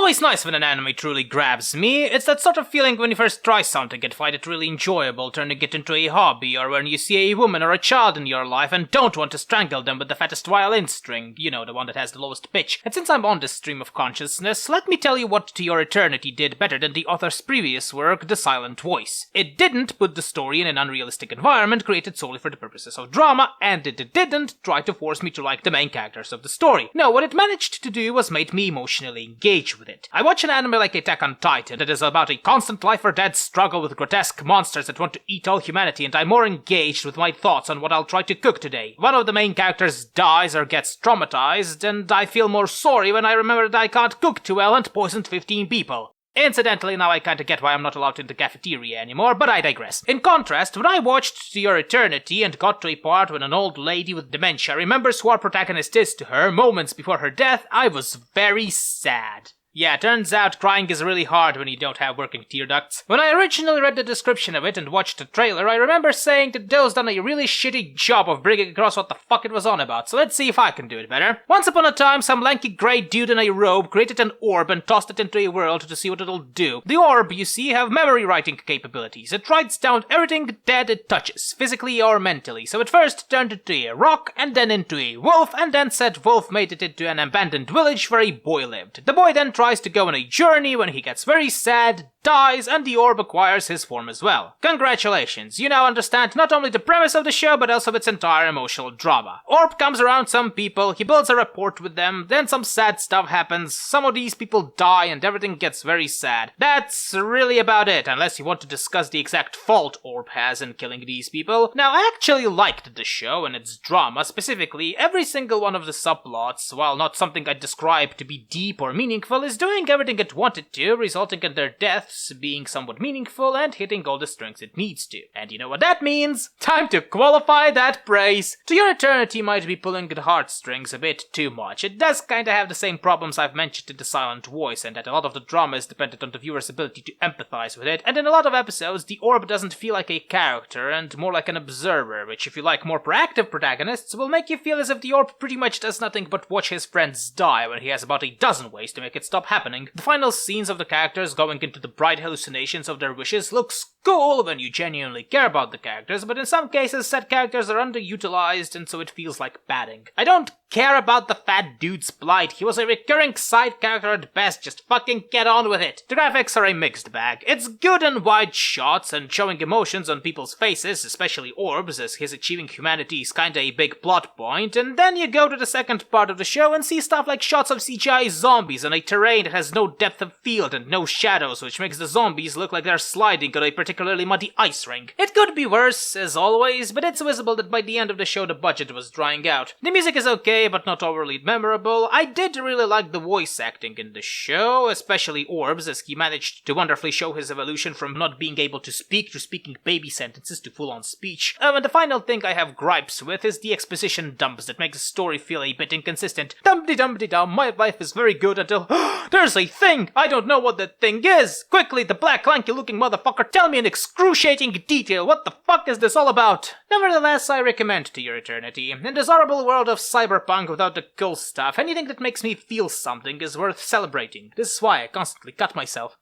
always nice when an anime truly grabs me. It's that sort of feeling when you first try something and find it really enjoyable, turning it into a hobby, or when you see a woman or a child in your life and don't want to strangle them with the fattest violin string, you know, the one that has the lowest pitch. And since I'm on this stream of consciousness, let me tell you what To Your Eternity did better than the author's previous work, The Silent Voice. It didn't put the story in an unrealistic environment created solely for the purposes of drama, and it didn't try to force me to like the main characters of the story. No, what it managed to do was make me emotionally engage with it. I watch an anime like Attack on Titan that is about a constant life-or-death struggle with grotesque monsters that want to eat all humanity, and I'm more engaged with my thoughts on what I'll try to cook today. One of the main characters dies or gets traumatized, and I feel more sorry when I remember that I can't cook too well and poisoned 15 people. Incidentally, now I kinda get why I'm not allowed in the cafeteria anymore, but I digress. In contrast, when I watched To Your Eternity and got to a part when an old lady with dementia remembers who our protagonist is to her moments before her death, I was very sad. Yeah, turns out crying is really hard when you don't have working tear ducts. When I originally read the description of it and watched the trailer, I remember saying that Dill's done a really shitty job of bringing across what the fuck it was on about, so let's see if I can do it better. Once upon a time, some lanky grey dude in a robe created an orb and tossed it into a world to see what it'll do. The orb, you see, have memory writing capabilities. It writes down everything dead it touches, physically or mentally, so it first turned into a rock, and then into a wolf, and then said wolf made it into an abandoned village where a boy lived. The boy then tries to go on a journey when he gets very sad, dies, and the orb acquires his form as well. Congratulations, you now understand not only the premise of the show, but also its entire emotional drama. Orb comes around some people, he builds a rapport with them, then some sad stuff happens, some of these people die, and everything gets very sad. That's really about it, unless you want to discuss the exact fault Orb has in killing these people. Now, I actually liked the show and its drama, specifically every single one of the subplots, while not something I'd describe to be deep or meaningful, is doing everything it wanted to, resulting in their deaths being somewhat meaningful and hitting all the strings it needs to. And you know what that means? Time to qualify that praise! To Your Eternity might be pulling at heartstrings a bit too much. It does kinda have the same problems I've mentioned in The Silent Voice, and that a lot of the drama is dependent on the viewer's ability to empathize with it, and in a lot of episodes, the orb doesn't feel like a character and more like an observer, which if you like more proactive protagonists, will make you feel as if the orb pretty much does nothing but watch his friends die when he has about a dozen ways to make it stop happening. The final scenes of the characters going into the bright hallucinations of their wishes looks cool when you genuinely care about the characters, but in some cases said characters are underutilized and so it feels like padding. I don't care about the fat dude's plight, he was a recurring side character at best, just fucking get on with it. The graphics are a mixed bag. It's good in wide shots and showing emotions on people's faces, especially Orbs, as his achieving humanity is kinda a big plot point, and then you go to the second part of the show and see stuff like shots of CGI zombies on a terrain that has no depth of field and no shadows, which makes the zombies look like they're sliding on a particularly muddy ice rink. It could be worse, as always, but it's visible that by the end of the show the budget was drying out. The music is okay, but not overly memorable. I did really like the voice acting in the show, especially Orbs, as he managed to wonderfully show his evolution from not being able to speak to speaking baby sentences to full-on speech. And the final thing I have gripes with is the exposition dumps that make the story feel a bit inconsistent. Dum-de-dum-de-dum, my life is very good until there's a thing! I don't know what that thing is! Quickly, the black lanky looking motherfucker, tell me in excruciating detail what the fuck is this all about? Nevertheless, I recommend To Your Eternity. In this horrible world of cyberpunk without the cool stuff, anything that makes me feel something is worth celebrating. This is why I constantly cut myself.